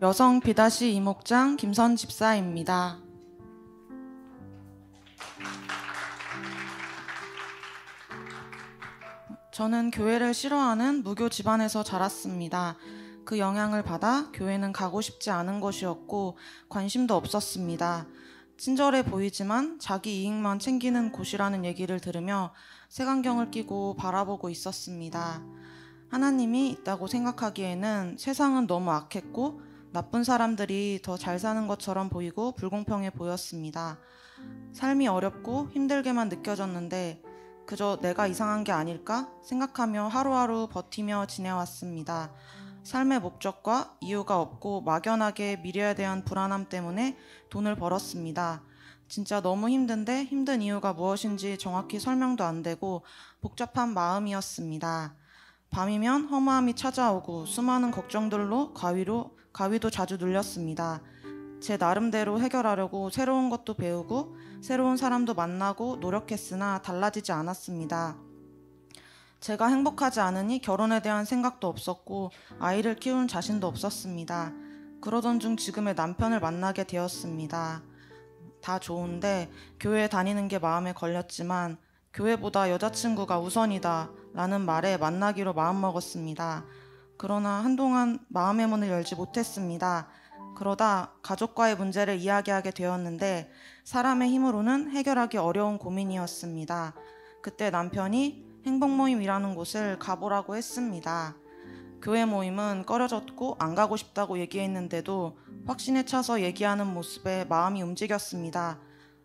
여성 B- 이목장 김선 집사입니다. 저는 교회를 싫어하는 무교 집안에서 자랐습니다. 그 영향을 받아 교회는 가고 싶지 않은 것이었고 관심도 없었습니다. 친절해 보이지만 자기 이익만 챙기는 곳이라는 얘기를 들으며 색안경을 끼고 바라보고 있었습니다. 하나님이 있다고 생각하기에는 세상은 너무 악했고 나쁜 사람들이 더 잘 사는 것처럼 보이고 불공평해 보였습니다. 삶이 어렵고 힘들게만 느껴졌는데 그저 내가 이상한 게 아닐까 생각하며 하루하루 버티며 지내왔습니다. 삶의 목적과 이유가 없고 막연하게 미래에 대한 불안함 때문에 돈을 벌었습니다. 진짜 너무 힘든데 힘든 이유가 무엇인지 정확히 설명도 안 되고 복잡한 마음이었습니다. 밤이면 허무함이 찾아오고 수많은 걱정들로 가위도 자주 눌렸습니다. 제 나름대로 해결하려고 새로운 것도 배우고 새로운 사람도 만나고 노력했으나 달라지지 않았습니다. 제가 행복하지 않으니 결혼에 대한 생각도 없었고 아이를 키우는 자신도 없었습니다. 그러던 중 지금의 남편을 만나게 되었습니다. 다 좋은데 교회 다니는 게 마음에 걸렸지만 교회보다 여자친구가 우선이다 라는 말에 만나기로 마음먹었습니다. 그러나 한동안 마음의 문을 열지 못했습니다. 그러다 가족과의 문제를 이야기하게 되었는데 사람의 힘으로는 해결하기 어려운 고민이었습니다. 그때 남편이 행복모임이라는 곳을 가보라고 했습니다. 교회 모임은 꺼려졌고 안 가고 싶다고 얘기했는데도 확신에 차서 얘기하는 모습에 마음이 움직였습니다.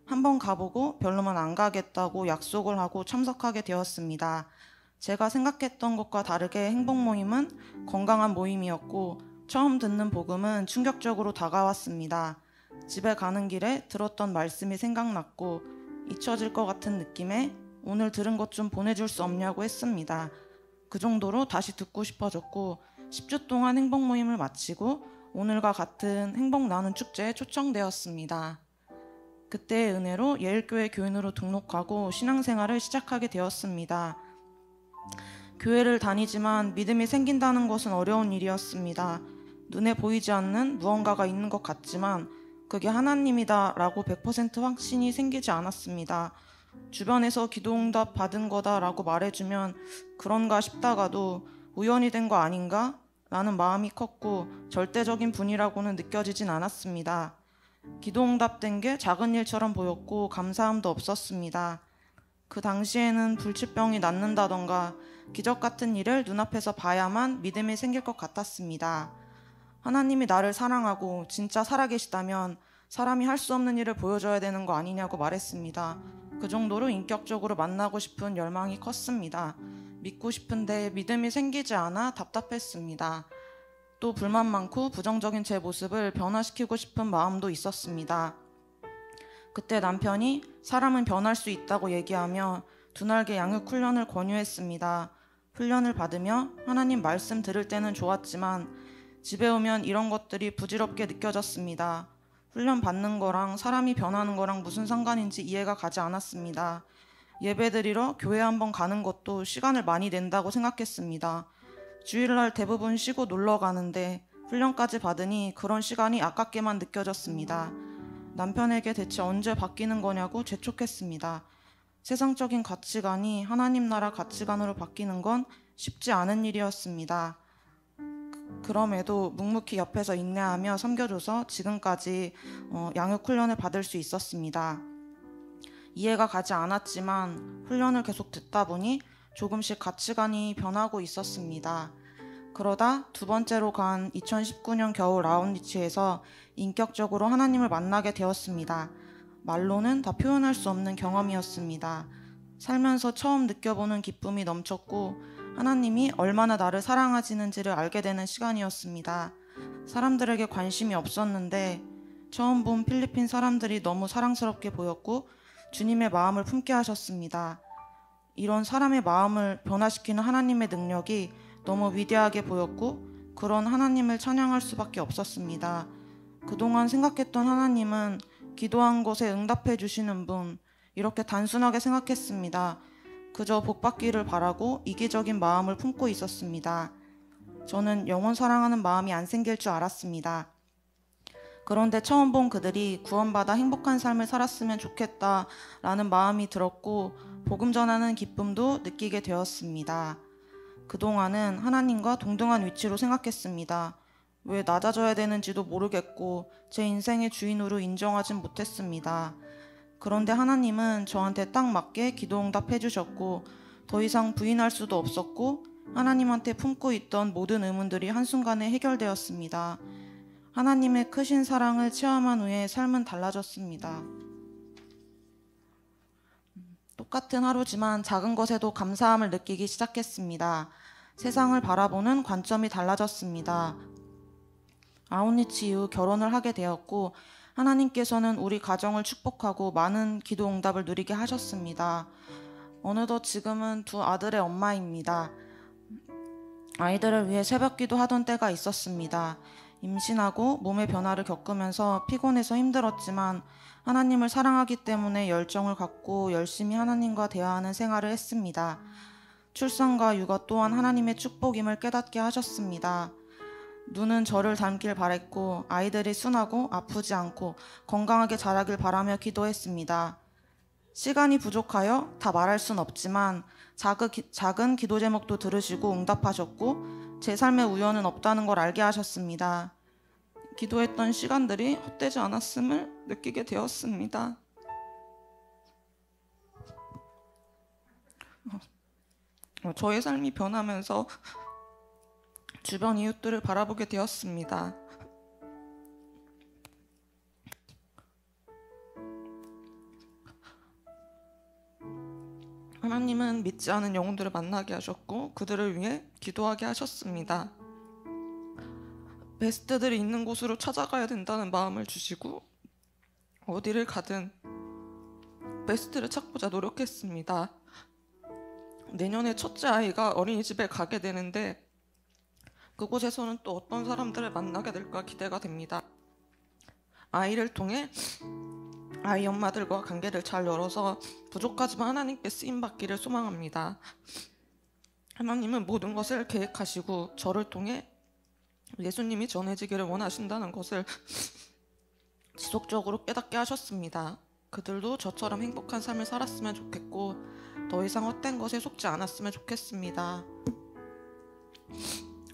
한번 가보고 별로면 안 가겠다고 약속을 하고 참석하게 되었습니다. 제가 생각했던 것과 다르게 행복모임은 건강한 모임이었고 처음 듣는 복음은 충격적으로 다가왔습니다. 집에 가는 길에 들었던 말씀이 생각났고 잊혀질 것 같은 느낌에 오늘 들은 것 좀 보내줄 수 없냐고 했습니다. 그 정도로 다시 듣고 싶어졌고 10주 동안 행복 모임을 마치고 오늘과 같은 행복 나눔 축제에 초청되었습니다. 그때의 은혜로 예일교회 교인으로 등록하고 신앙생활을 시작하게 되었습니다. 교회를 다니지만 믿음이 생긴다는 것은 어려운 일이었습니다. 눈에 보이지 않는 무언가가 있는 것 같지만 그게 하나님이다 라고 100% 확신이 생기지 않았습니다. 주변에서 기도응답 받은 거다 라고 말해주면 그런가 싶다가도 우연이 된 거 아닌가? 라는 마음이 컸고 절대적인 분이라고는 느껴지진 않았습니다. 기도응답된 게 작은 일처럼 보였고 감사함도 없었습니다. 그 당시에는 불치병이 낫는다던가 기적 같은 일을 눈앞에서 봐야만 믿음이 생길 것 같았습니다. 하나님이 나를 사랑하고 진짜 살아계시다면 사람이 할 수 없는 일을 보여줘야 되는 거 아니냐고 말했습니다. 그 정도로 인격적으로 만나고 싶은 열망이 컸습니다. 믿고 싶은데 믿음이 생기지 않아 답답했습니다. 또 불만 많고 부정적인 제 모습을 변화시키고 싶은 마음도 있었습니다. 그때 남편이 사람은 변할 수 있다고 얘기하며 두 날개 양육 훈련을 권유했습니다. 훈련을 받으며 하나님 말씀 들을 때는 좋았지만 집에 오면 이런 것들이 부질없게 느껴졌습니다. 훈련 받는 거랑 사람이 변하는 거랑 무슨 상관인지 이해가 가지 않았습니다. 예배드리러 교회 한번 가는 것도 시간을 많이 낸다고 생각했습니다. 주일날 대부분 쉬고 놀러 가는데 훈련까지 받으니 그런 시간이 아깝게만 느껴졌습니다. 남편에게 대체 언제 바뀌는 거냐고 재촉했습니다. 세상적인 가치관이 하나님 나라 가치관으로 바뀌는 건 쉽지 않은 일이었습니다. 그럼에도 묵묵히 옆에서 인내하며 섬겨줘서 지금까지 양육훈련을 받을 수 있었습니다. 이해가 가지 않았지만 훈련을 계속 듣다 보니 조금씩 가치관이 변하고 있었습니다. 그러다 두 번째로 간 2019년 겨울 아웃리치에서 인격적으로 하나님을 만나게 되었습니다. 말로는 다 표현할 수 없는 경험이었습니다. 살면서 처음 느껴보는 기쁨이 넘쳤고 하나님이 얼마나 나를 사랑하시는지를 알게 되는 시간이었습니다. 사람들에게 관심이 없었는데 처음 본 필리핀 사람들이 너무 사랑스럽게 보였고 주님의 마음을 품게 하셨습니다. 이런 사람의 마음을 변화시키는 하나님의 능력이 너무 위대하게 보였고 그런 하나님을 찬양할 수밖에 없었습니다. 그동안 생각했던 하나님은 기도한 것에 응답해 주시는 분, 이렇게 단순하게 생각했습니다. 그저 복받기를 바라고 이기적인 마음을 품고 있었습니다. 저는 영원 사랑하는 마음이 안 생길 줄 알았습니다. 그런데 처음 본 그들이 구원받아 행복한 삶을 살았으면 좋겠다라는 마음이 들었고 복음 전하는 기쁨도 느끼게 되었습니다. 그동안은 하나님과 동등한 위치로 생각했습니다. 왜 낮아져야 되는지도 모르겠고 제 인생의 주인으로 인정하진 못했습니다. 그런데 하나님은 저한테 딱 맞게 기도 응답해 주셨고 더 이상 부인할 수도 없었고 하나님한테 품고 있던 모든 의문들이 한순간에 해결되었습니다. 하나님의 크신 사랑을 체험한 후에 삶은 달라졌습니다. 똑같은 하루지만 작은 것에도 감사함을 느끼기 시작했습니다. 세상을 바라보는 관점이 달라졌습니다. 아웃리치 이후 결혼을 하게 되었고 하나님께서는 우리 가정을 축복하고 많은 기도 응답을 누리게 하셨습니다. 어느덧 지금은 두 아들의 엄마입니다. 아이들을 위해 새벽기도 하던 때가 있었습니다. 임신하고 몸의 변화를 겪으면서 피곤해서 힘들었지만 하나님을 사랑하기 때문에 열정을 갖고 열심히 하나님과 대화하는 생활을 했습니다. 출산과 육아 또한 하나님의 축복임을 깨닫게 하셨습니다. 누는 저를 닮길 바랬고 아이들이 순하고 아프지 않고 건강하게 자라길 바라며 기도했습니다. 시간이 부족하여 다 말할 순 없지만 작은 기도 제목도 들으시고 응답하셨고 제 삶에 우연은 없다는 걸 알게 하셨습니다. 기도했던 시간들이 헛되지 않았음을 느끼게 되었습니다. 저의 삶이 변하면서 주변 이웃들을 바라보게 되었습니다. 하나님은 믿지 않은 영혼들을 만나게 하셨고 그들을 위해 기도하게 하셨습니다. 베스트들이 있는 곳으로 찾아가야 된다는 마음을 주시고 어디를 가든 베스트를 찾고자 노력했습니다. 내년에 첫째 아이가 어린이집에 가게 되는데 그곳에서는 또 어떤 사람들을 만나게 될까 기대가 됩니다. 아이를 통해 아이 엄마들과 관계를 잘 열어서 부족하지만 하나님께 쓰임받기를 소망합니다. 하나님은 모든 것을 계획하시고 저를 통해 예수님이 전해지기를 원하신다는 것을 지속적으로 깨닫게 하셨습니다. 그들도 저처럼 행복한 삶을 살았으면 좋겠고 더 이상 헛된 것에 속지 않았으면 좋겠습니다.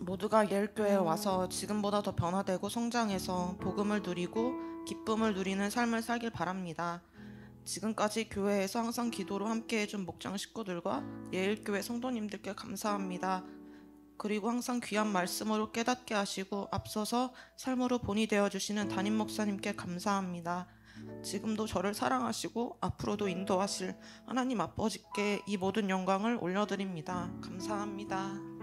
모두가 예일교회에 와서 지금보다 더 변화되고 성장해서 복음을 누리고 기쁨을 누리는 삶을 살길 바랍니다. 지금까지 교회에서 항상 기도로 함께해준 목장 식구들과 예일교회 성도님들께 감사합니다. 그리고 항상 귀한 말씀으로 깨닫게 하시고 앞서서 삶으로 본이 되어주시는 담임 목사님께 감사합니다. 지금도 저를 사랑하시고 앞으로도 인도하실 하나님 아버지께 이 모든 영광을 올려드립니다. 감사합니다.